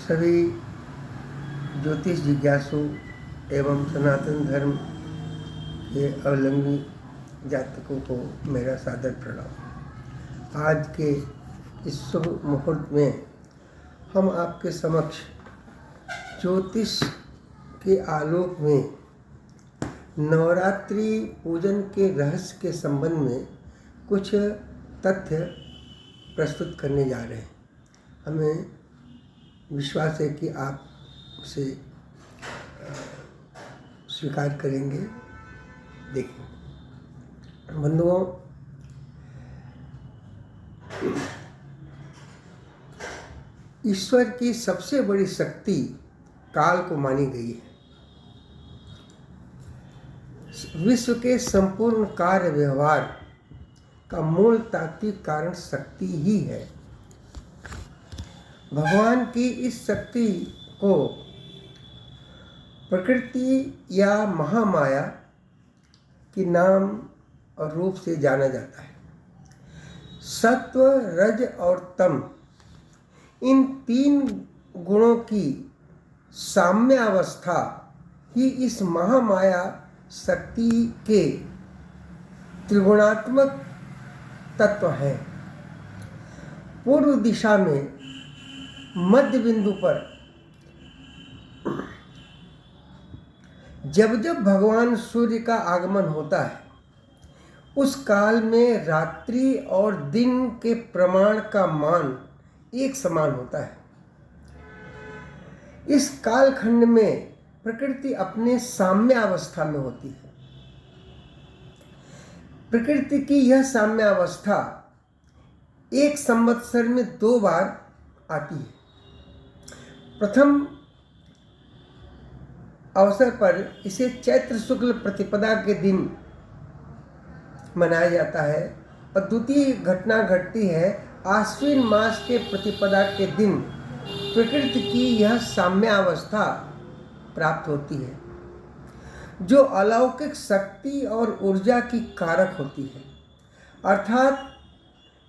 सभी ज्योतिष जिज्ञासु एवं सनातन धर्म के अवलंबी जातकों को मेरा सादर प्रणाम। आज के इस शुभ मुहूर्त में हम आपके समक्ष ज्योतिष के आलोक में नवरात्रि पूजन के रहस्य के संबंध में कुछ तथ्य प्रस्तुत करने जा रहे हैं। हमें विश्वास है कि आप उसे स्वीकार करेंगे। देखिए बंधुओं, ईश्वर की सबसे बड़ी शक्ति काल को मानी गई है। विश्व के संपूर्ण कार्य व्यवहार का मूल तात्विक कारण शक्ति ही है। भगवान की इस शक्ति को प्रकृति या महामाया के नाम और रूप से जाना जाता है। सत्व, रज और तम, इन तीन गुणों की साम्यावस्था ही इस महामाया शक्ति के त्रिगुणात्मक तत्व हैं। पूर्व दिशा में मध्य बिंदु पर जब जब भगवान सूर्य का आगमन होता है, उस काल में रात्रि और दिन के प्रमाण का मान एक समान होता है। इस कालखंड में प्रकृति अपने साम्यावस्था में होती है। प्रकृति की यह साम्यावस्था एक संवत्सर में 2 बार आती है। प्रथम अवसर पर इसे चैत्र शुक्ल प्रतिपदा के दिन मनाया जाता है और द्वितीय घटना घटती है आश्विन मास के प्रतिपदा के दिन। प्रकृति की यह साम्यावस्था प्राप्त होती है जो अलौकिक शक्ति और ऊर्जा की कारक होती है। अर्थात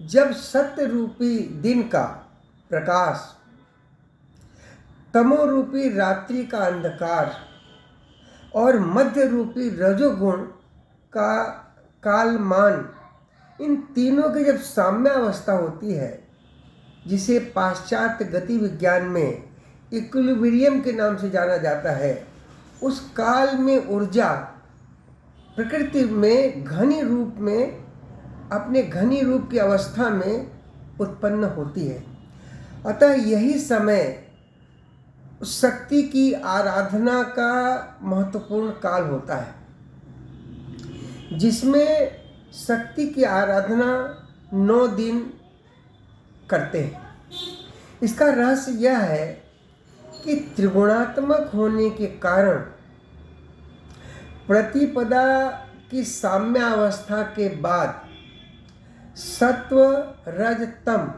जब सत्य रूपी दिन का प्रकाश, तमो रूपी रात्रि का अंधकार और मध्य रूपी रजोगुण का कालमान, इन तीनों की जब साम्यावस्था होती है, जिसे पाश्चात्य गति विज्ञान में इक्विलिब्रियम के नाम से जाना जाता है, उस काल में ऊर्जा प्रकृति में घनी रूप में, अपने घनी रूप की अवस्था में उत्पन्न होती है। अतः यही समय शक्ति की आराधना का महत्वपूर्ण काल होता है, जिसमें शक्ति की आराधना 9 दिन करते हैं। इसका रहस्य यह है कि त्रिगुणात्मक होने के कारण प्रतिपदा की साम्यावस्था के बाद सत्व, रज, तम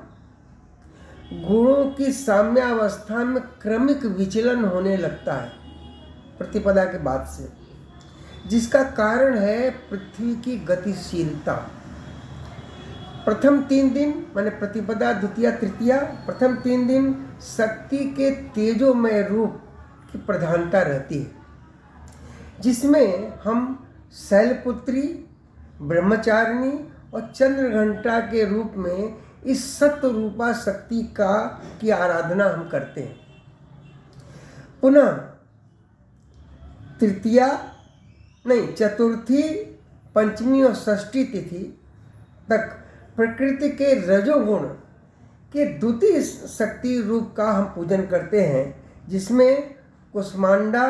गुणों की साम्यावस्था में क्रमिक विचलन होने लगता है प्रतिपदा के बाद से, जिसका कारण है पृथ्वी की गतिशीलता। प्रथम 3 दिन माने प्रतिपदा, द्वितीया, तृतीया, प्रथम 3 दिन शक्ति के तेजोमय रूप की प्रधानता रहती है, जिसमें हम शैलपुत्री, ब्रह्मचारिणी और चंद्रघंटा के रूप में इस सत्व रूपा शक्ति की आराधना हम करते हैं। पुनः चतुर्थी, पंचमी और षष्ठी तिथि तक प्रकृति के रजोगुण के द्वितीय शक्ति रूप का हम पूजन करते हैं, जिसमें कुष्मांडा,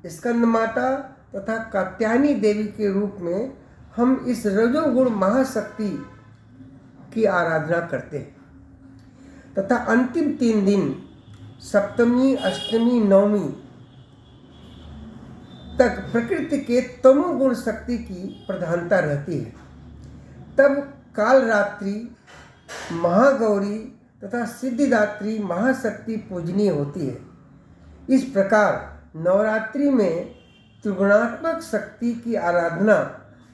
स्कंदमाता तथा कात्यायनी देवी के रूप में हम इस रजोगुण महाशक्ति की आराधना करते हैं। तथा अंतिम 3 दिन सप्तमी, अष्टमी, नवमी तक प्रकृति के तमोगुण शक्ति की प्रधानता रहती है। तब कालरात्रि, महागौरी तथा सिद्धिदात्री महाशक्ति पूजनीय होती है। इस प्रकार नवरात्रि में त्रिगुणात्मक शक्ति की आराधना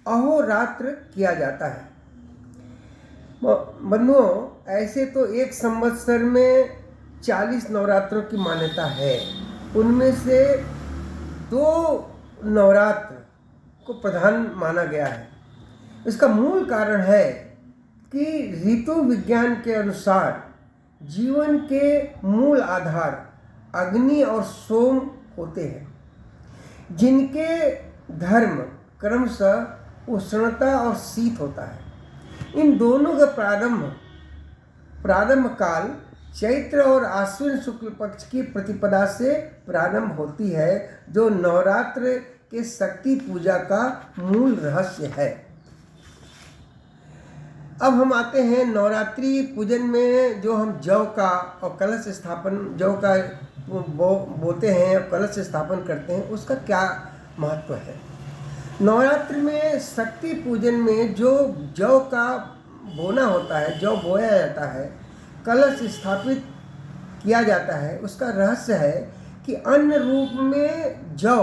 अहोरात्र किया जाता है। बंधुओं, ऐसे तो एक संवत्सर में 40 नवरात्रों की मान्यता है। उनमें से 2 नवरात्र को प्रधान माना गया है। इसका मूल कारण है कि ऋतु विज्ञान के अनुसार जीवन के मूल आधार अग्नि और सोम होते हैं, जिनके धर्म क्रमशः उष्णता और शीत होता है। इन दोनों का प्रारंभ काल चैत्र और आश्विन शुक्ल पक्ष की प्रतिपदा से प्रारंभ होती है, जो नवरात्र के शक्ति पूजा का मूल रहस्य है। अब हम आते हैं नवरात्रि पूजन में, जो हम जौ का और कलश स्थापन, जौ का बोते हैं और कलश स्थापन करते हैं, उसका क्या महत्व है। नवरात्रि में शक्ति पूजन में जो जौ का बोना होता है, जौ बोया जाता है, कलश स्थापित किया जाता है, उसका रहस्य है कि अन्न रूप में जौ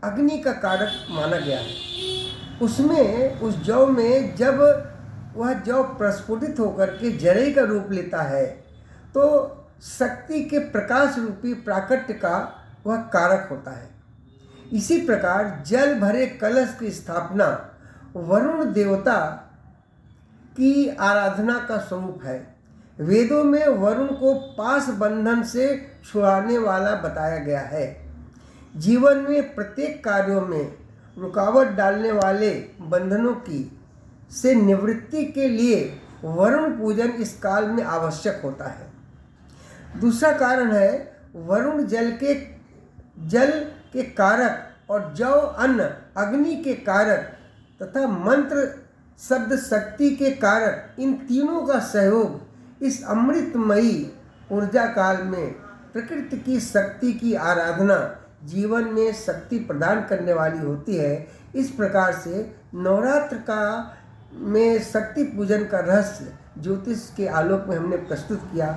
अग्नि का कारक माना गया है। उसमें उस जौ में जब वह जौ प्रस्फुटित होकर के जरई का रूप लेता है, तो शक्ति के प्रकाश रूपी प्राकट्य का वह कारक होता है। इसी प्रकार जल भरे कलश की स्थापना वरुण देवता की आराधना का स्वरूप है। वेदों में वरुण को पास बंधन से छुड़ाने वाला बताया गया है। जीवन में प्रत्येक कार्यों में रुकावट डालने वाले बंधनों की से निवृत्ति के लिए वरुण पूजन इस काल में आवश्यक होता है। दूसरा कारण है वरुण जल के कारक और जौ अन्न अग्नि के कारक तथा मंत्र शब्द शक्ति के कारक, इन तीनों का सहयोग इस अमृतमयी ऊर्जा काल में प्रकृति की शक्ति की आराधना जीवन में शक्ति प्रदान करने वाली होती है। इस प्रकार से नवरात्र का में शक्ति पूजन का रहस्य ज्योतिष के आलोक में हमने प्रस्तुत किया।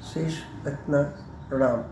शेष रत्न प्रणाम।